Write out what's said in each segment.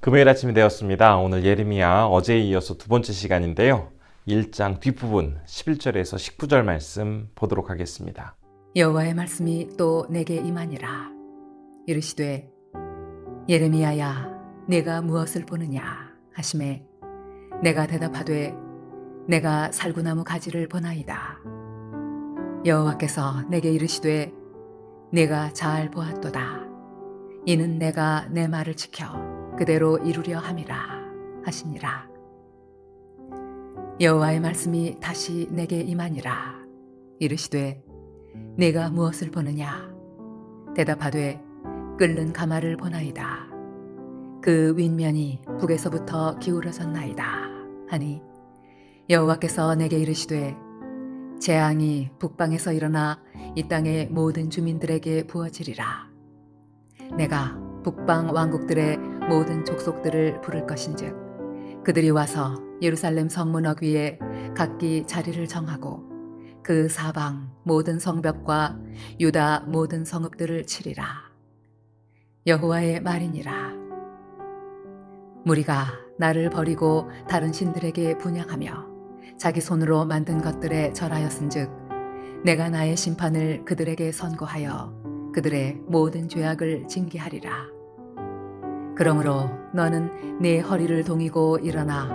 금요일 아침이 되었습니다. 오늘 예레미야 어제에 이어서 두 번째 시간인데요. 1장 뒷부분 11절에서 19절 말씀 보도록 하겠습니다. 여호와의 말씀이 또 내게 임하니라. 이르시되 예레미야야 내가 무엇을 보느냐 하시매 내가 대답하되 내가 살구나무 가지를 보나이다. 여호와께서 내게 이르시되 내가 잘 보았도다. 이는 내가 내 말을 지켜 그대로 이루려 함이라 하시니라. 여호와의 말씀이 다시 내게 임하니라. 이르시되 내가 무엇을 보느냐 대답하되 끓는 가마를 보나이다. 그 윗면이 북에서부터 기울어졌나이다 하니 여호와께서 내게 이르시되 재앙이 북방에서 일어나 이 땅의 모든 주민들에게 부어지리라. 내가 북방 왕국들의 모든 족속들을 부를 것인즉 그들이 와서 예루살렘 성문역 위에 각기 자리를 정하고 그 사방 모든 성벽과 유다 모든 성읍들을 치리라. 여호와의 말이니라. 무리가 나를 버리고 다른 신들에게 분향하며 자기 손으로 만든 것들에 절하였은즉 내가 나의 심판을 그들에게 선고하여 그들의 모든 죄악을 징계하리라. 그러므로 너는 네 허리를 동이고 일어나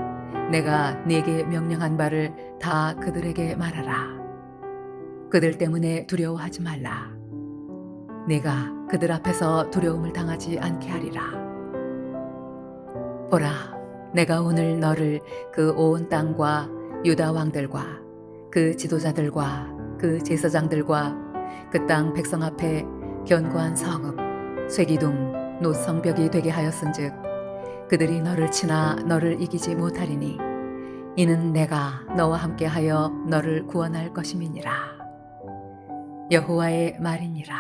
내가 네게 명령한 바를 다 그들에게 말하라. 그들 때문에 두려워하지 말라. 내가 그들 앞에서 두려움을 당하지 않게 하리라. 보라, 내가 오늘 너를 그 온 땅과 유다 왕들과 그 지도자들과 그 제사장들과 그 땅 백성 앞에 견고한 성읍, 쇠기둥, 노성벽이 되게 하였은즉 그들이 너를 치나 너를 이기지 못하리니 이는 내가 너와 함께하여 너를 구원할 것임이니라. 여호와의 말이니라.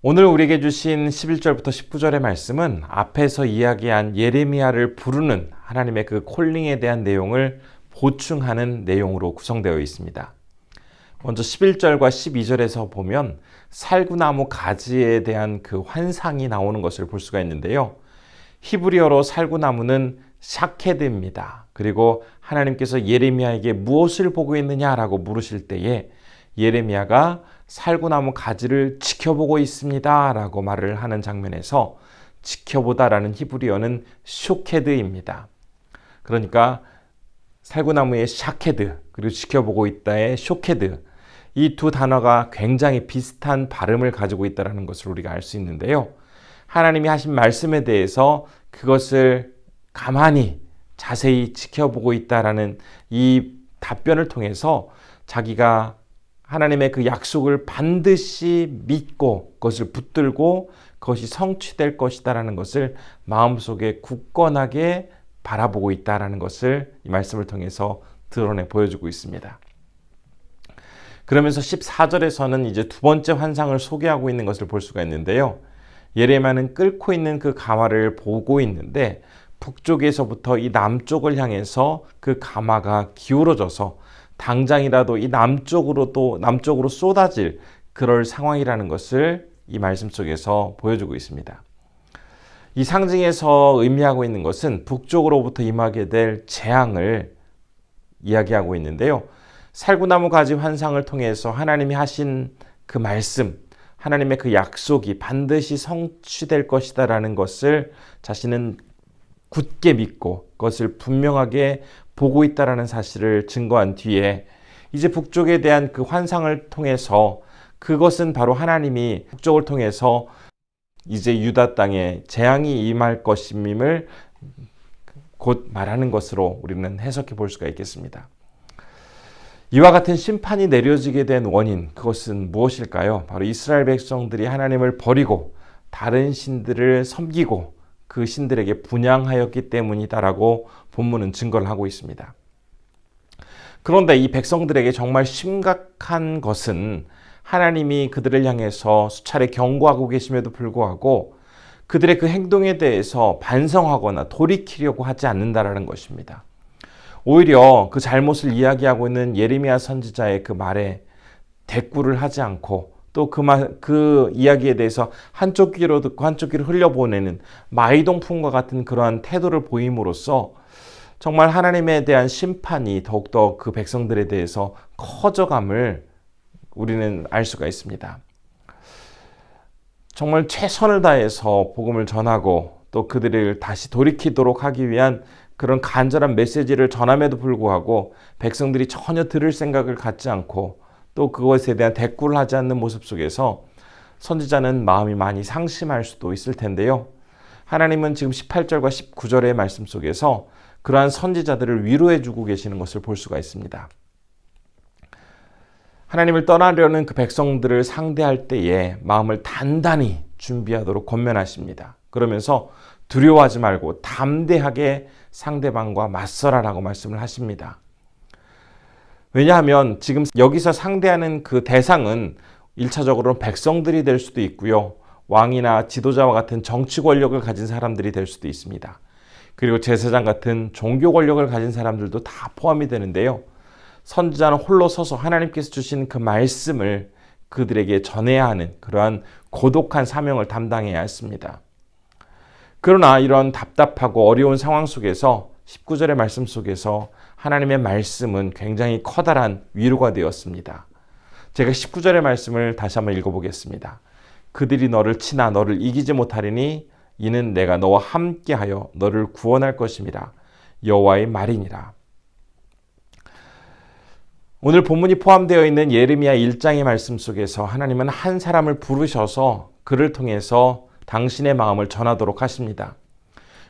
오늘 우리에게 주신 11절부터 19절의 말씀은 앞에서 이야기한 예레미야를 부르는 하나님의 그 콜링에 대한 내용을 보충하는 내용으로 구성되어 있습니다. 먼저 11절과 12절에서 보면 살구나무 가지에 대한 그 환상이 나오는 것을 볼 수가 있는데요. 히브리어로 살구나무는 샤케드입니다. 그리고 하나님께서 예레미야에게 무엇을 보고 있느냐라고 물으실 때에 예레미야가 살구나무 가지를 지켜보고 있습니다 라고 말을 하는 장면에서 지켜보다라는 히브리어는 쇼케드입니다. 그러니까 살구나무의 샤케드 그리고 지켜보고 있다의 쇼케드, 이 두 단어가 굉장히 비슷한 발음을 가지고 있다는 것을 우리가 알 수 있는데요. 하나님이 하신 말씀에 대해서 그것을 가만히 자세히 지켜보고 있다라는 이 답변을 통해서 자기가 하나님의 그 약속을 반드시 믿고 그것을 붙들고 그것이 성취될 것이다라는 것을 마음속에 굳건하게 바라보고 있다라는 것을 이 말씀을 통해서 드러내 보여주고 있습니다. 그러면서 14절에서는 이제 두 번째 환상을 소개하고 있는 것을 볼 수가 있는데요. 예레미야는 끓고 있는 그 가마를 보고 있는데 북쪽에서부터 이 남쪽을 향해서 그 가마가 기울어져서 당장이라도 이 남쪽으로 쏟아질 그럴 상황이라는 것을 이 말씀 속에서 보여주고 있습니다. 이 상징에서 의미하고 있는 것은 북쪽으로부터 임하게 될 재앙을 이야기하고 있는데요. 살구나무 가지 환상을 통해서 하나님이 하신 그 말씀, 하나님의 그 약속이 반드시 성취될 것이다라는 것을 자신은 굳게 믿고 그것을 분명하게 보고 있다라는 사실을 증거한 뒤에 이제 북쪽에 대한 그 환상을 통해서 그것은 바로 하나님이 북쪽을 통해서 이제 유다 땅에 재앙이 임할 것임을 곧 말하는 것으로 우리는 해석해 볼 수가 있겠습니다. 이와 같은 심판이 내려지게 된 원인, 그것은 무엇일까요? 바로 이스라엘 백성들이 하나님을 버리고 다른 신들을 섬기고 그 신들에게 분향하였기 때문이다라고 본문은 증거를 하고 있습니다. 그런데 이 백성들에게 정말 심각한 것은 하나님이 그들을 향해서 수차례 경고하고 계심에도 불구하고 그들의 그 행동에 대해서 반성하거나 돌이키려고 하지 않는다라는 것입니다. 오히려 그 잘못을 이야기하고 있는 예레미야 선지자의 그 말에 대꾸를 하지 않고 또 그 이야기에 대해서 한쪽 귀로 듣고 한쪽 귀로 흘려보내는 마이동풍과 같은 그러한 태도를 보임으로써 정말 하나님에 대한 심판이 더욱더 그 백성들에 대해서 커져감을 우리는 알 수가 있습니다. 정말 최선을 다해서 복음을 전하고 또 그들을 다시 돌이키도록 하기 위한 그런 간절한 메시지를 전함에도 불구하고 백성들이 전혀 들을 생각을 갖지 않고 또 그것에 대한 대꾸를 하지 않는 모습 속에서 선지자는 마음이 많이 상심할 수도 있을 텐데요. 하나님은 지금 18절과 19절의 말씀 속에서 그러한 선지자들을 위로해 주고 계시는 것을 볼 수가 있습니다. 하나님을 떠나려는 그 백성들을 상대할 때에 마음을 단단히 준비하도록 권면하십니다. 그러면서 두려워하지 말고 담대하게 상대방과 맞서라라고 말씀을 하십니다. 왜냐하면 지금 여기서 상대하는 그 대상은 1차적으로 백성들이 될 수도 있고요. 왕이나 지도자와 같은 정치 권력을 가진 사람들이 될 수도 있습니다. 그리고 제사장 같은 종교 권력을 가진 사람들도 다 포함이 되는데요. 선지자는 홀로 서서 하나님께서 주신 그 말씀을 그들에게 전해야 하는 그러한 고독한 사명을 담당해야 했습니다. 그러나 이런 답답하고 어려운 상황 속에서 19절의 말씀 속에서 하나님의 말씀은 굉장히 커다란 위로가 되었습니다. 제가 19절의 말씀을 다시 한번 읽어보겠습니다. 그들이 너를 치나 너를 이기지 못하리니 이는 내가 너와 함께하여 너를 구원할 것임이라 여호와의 말이니라. 오늘 본문이 포함되어 있는 예레미야 1장의 말씀 속에서 하나님은 한 사람을 부르셔서 그를 통해서 당신의 마음을 전하도록 하십니다.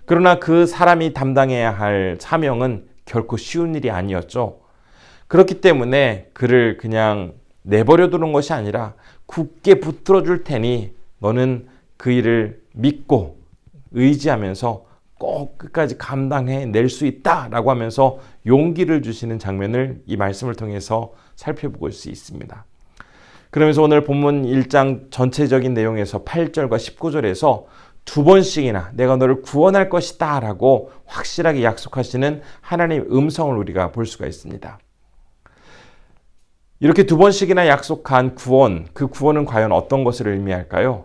그러나 그 사람이 담당해야 할 사명은 결코 쉬운 일이 아니었죠. 그렇기 때문에 그를 그냥 내버려 두는 것이 아니라 굳게 붙들어 줄 테니 너는 그 일을 믿고 의지하면서 꼭 끝까지 감당해낼 수 있다라고 하면서 용기를 주시는 장면을 이 말씀을 통해서 살펴볼 수 있습니다. 그러면서 오늘 본문 1장 전체적인 내용에서 8절과 19절에서 두 번씩이나 내가 너를 구원할 것이다 라고 확실하게 약속하시는 하나님의 음성을 우리가 볼 수가 있습니다. 이렇게 두 번씩이나 약속한 구원, 그 구원은 과연 어떤 것을 의미할까요?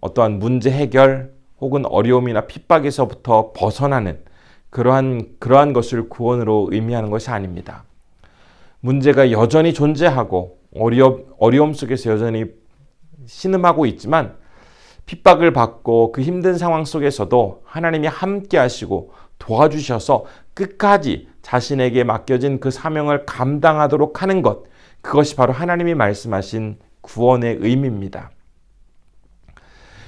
어떠한 문제 해결 혹은 어려움이나 핍박에서부터 벗어나는 그러한 것을 구원으로 의미하는 것이 아닙니다. 문제가 여전히 존재하고 어려움 속에서 여전히 신음하고 있지만 핍박을 받고 그 힘든 상황 속에서도 하나님이 함께 하시고 도와주셔서 끝까지 자신에게 맡겨진 그 사명을 감당하도록 하는 것, 그것이 바로 하나님이 말씀하신 구원의 의미입니다.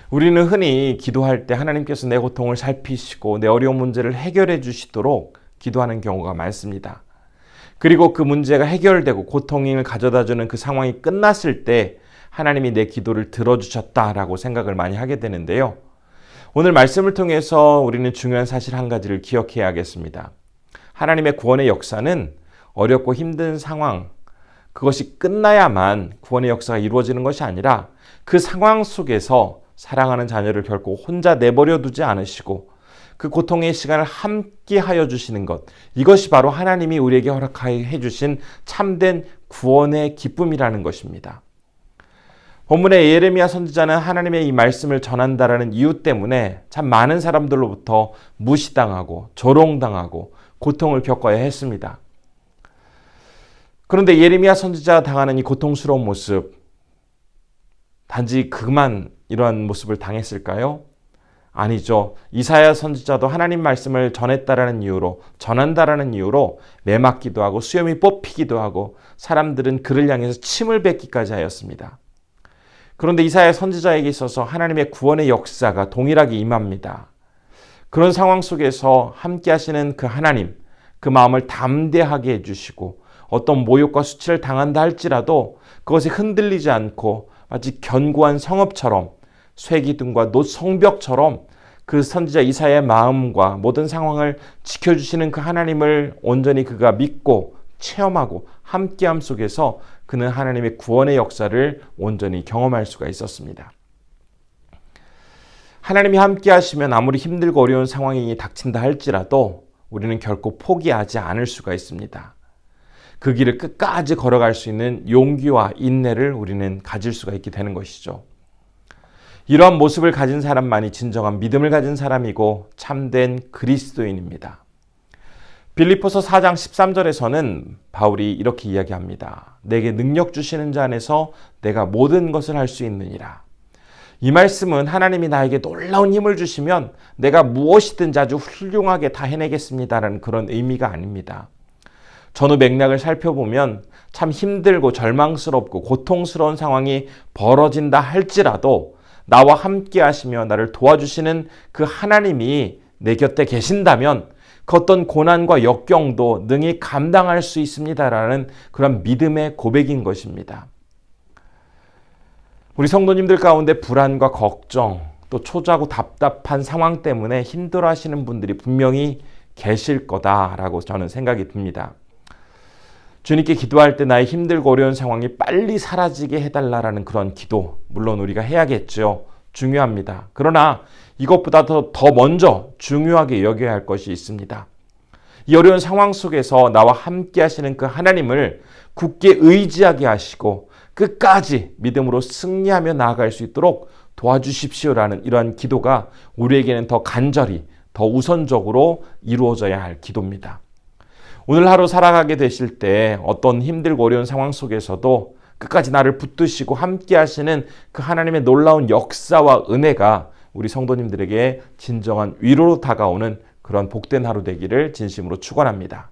우리는 흔히 기도할 때 하나님께서 내 고통을 살피시고 내 어려운 문제를 해결해 주시도록 기도하는 경우가 많습니다. 그리고 그 문제가 해결되고 고통을 가져다주는 그 상황이 끝났을 때 하나님이 내 기도를 들어주셨다라고 생각을 많이 하게 되는데요. 오늘 말씀을 통해서 우리는 중요한 사실 한 가지를 기억해야겠습니다. 하나님의 구원의 역사는 어렵고 힘든 상황, 그것이 끝나야만 구원의 역사가 이루어지는 것이 아니라 그 상황 속에서 사랑하는 자녀를 결코 혼자 내버려 두지 않으시고 그 고통의 시간을 함께 하여 주시는 것, 이것이 바로 하나님이 우리에게 허락해 주신 참된 구원의 기쁨이라는 것입니다. 본문의 예레미야 선지자는 하나님의 이 말씀을 전한다라는 이유 때문에 참 많은 사람들로부터 무시당하고 조롱당하고 고통을 겪어야 했습니다. 그런데 예레미야 선지자가 당하는 이 고통스러운 모습, 단지 그만 이러한 모습을 당했을까요? 아니죠. 이사야 선지자도 하나님 말씀을 전한다라는 이유로 매맞기도 하고 수염이 뽑히기도 하고 사람들은 그를 향해서 침을 뱉기까지 하였습니다. 그런데 이사야 선지자에게 있어서 하나님의 구원의 역사가 동일하게 임합니다. 그런 상황 속에서 함께 하시는 그 하나님, 그 마음을 담대하게 해주시고 어떤 모욕과 수치를 당한다 할지라도 그것이 흔들리지 않고 마치 견고한 성읍처럼 쇠기둥과 노성벽처럼 그 선지자 이사야의 마음과 모든 상황을 지켜주시는 그 하나님을 온전히 그가 믿고 체험하고 함께함 속에서 그는 하나님의 구원의 역사를 온전히 경험할 수가 있었습니다. 하나님이 함께 하시면 아무리 힘들고 어려운 상황이 닥친다 할지라도 우리는 결코 포기하지 않을 수가 있습니다. 그 길을 끝까지 걸어갈 수 있는 용기와 인내를 우리는 가질 수가 있게 되는 것이죠. 이러한 모습을 가진 사람만이 진정한 믿음을 가진 사람이고 참된 그리스도인입니다. 빌립보서 4장 13절에서는 바울이 이렇게 이야기합니다. 내게 능력 주시는 자 안에서 내가 모든 것을 할 수 있느니라. 이 말씀은 하나님이 나에게 놀라운 힘을 주시면 내가 무엇이든지 아주 훌륭하게 다 해내겠습니다라는 그런 의미가 아닙니다. 전후 맥락을 살펴보면 참 힘들고 절망스럽고 고통스러운 상황이 벌어진다 할지라도 나와 함께 하시며 나를 도와주시는 그 하나님이 내 곁에 계신다면 그 어떤 고난과 역경도 능히 감당할 수 있습니다라는 그런 믿음의 고백인 것입니다. 우리 성도님들 가운데 불안과 걱정, 또 초조하고 답답한 상황 때문에 힘들어하시는 분들이 분명히 계실 거다라고 저는 생각이 듭니다. 주님께 기도할 때 나의 힘들고 어려운 상황이 빨리 사라지게 해달라는 그런 기도, 물론 우리가 해야겠죠. 중요합니다. 그러나 이것보다 더 먼저 중요하게 여겨야 할 것이 있습니다. 이 어려운 상황 속에서 나와 함께 하시는 그 하나님을 굳게 의지하게 하시고 끝까지 믿음으로 승리하며 나아갈 수 있도록 도와주십시오라는 이러한 기도가 우리에게는 더 간절히, 더 우선적으로 이루어져야 할 기도입니다. 오늘 하루 살아가게 되실 때 어떤 힘들고 어려운 상황 속에서도 끝까지 나를 붙드시고 함께 하시는 그 하나님의 놀라운 역사와 은혜가 우리 성도님들에게 진정한 위로로 다가오는 그런 복된 하루 되기를 진심으로 축원합니다.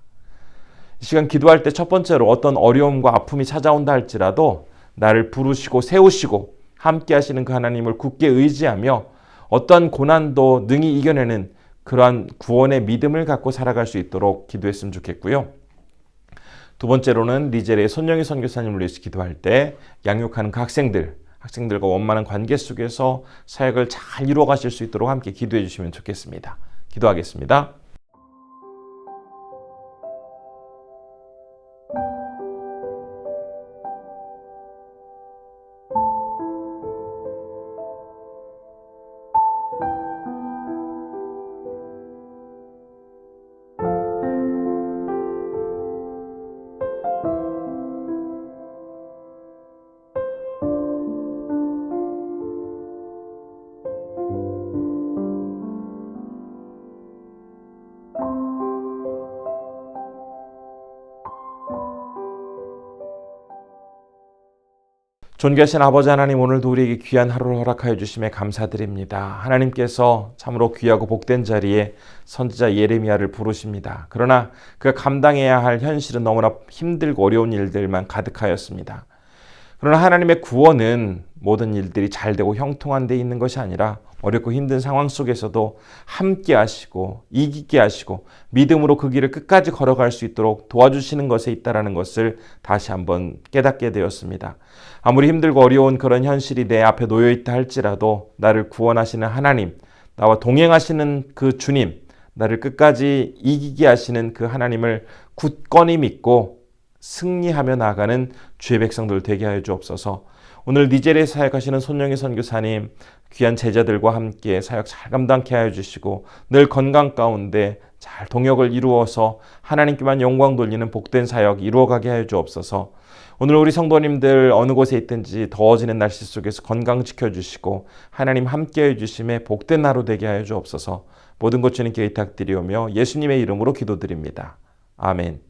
이 시간 기도할 때 첫 번째로 어떤 어려움과 아픔이 찾아온다 할지라도 나를 부르시고 세우시고 함께 하시는 그 하나님을 굳게 의지하며 어떤 고난도 능히 이겨내는 그러한 구원의 믿음을 갖고 살아갈 수 있도록 기도했으면 좋겠고요. 두 번째로는 리젤의 손영희 선교사님을 위해서 기도할 때 양육하는 그 학생들과 원만한 관계 속에서 사역을 잘 이루어 가실 수 있도록 함께 기도해 주시면 좋겠습니다. 기도하겠습니다. 존귀하신 아버지 하나님, 오늘도 우리에게 귀한 하루를 허락하여 주심에 감사드립니다. 하나님께서 참으로 귀하고 복된 자리에 선지자 예레미야를 부르십니다. 그러나 그가 감당해야 할 현실은 너무나 힘들고 어려운 일들만 가득하였습니다. 그러나 하나님의 구원은 모든 일들이 잘 되고 형통한 데 있는 것이 아니라 어렵고 힘든 상황 속에서도 함께 하시고 이기게 하시고 믿음으로 그 길을 끝까지 걸어갈 수 있도록 도와주시는 것에 있다는 것을 다시 한번 깨닫게 되었습니다. 아무리 힘들고 어려운 그런 현실이 내 앞에 놓여 있다 할지라도 나를 구원하시는 하나님, 나와 동행하시는 그 주님, 나를 끝까지 이기게 하시는 그 하나님을 굳건히 믿고 승리하며 나아가는 주의 백성들 되게 하여 주옵소서. 오늘 니제리에 사역하시는 손영희 선교사님, 귀한 제자들과 함께 사역 잘 감당케 하여 주시고 늘 건강 가운데 잘 동역을 이루어서 하나님께만 영광 돌리는 복된 사역 이루어가게 하여 주옵소서. 오늘 우리 성도님들 어느 곳에 있든지 더워지는 날씨 속에서 건강 지켜주시고 하나님 함께 해주심에 복된 하루 되게 하여 주옵소서. 모든 것 주님께 의탁드리오며 예수님의 이름으로 기도드립니다. 아멘.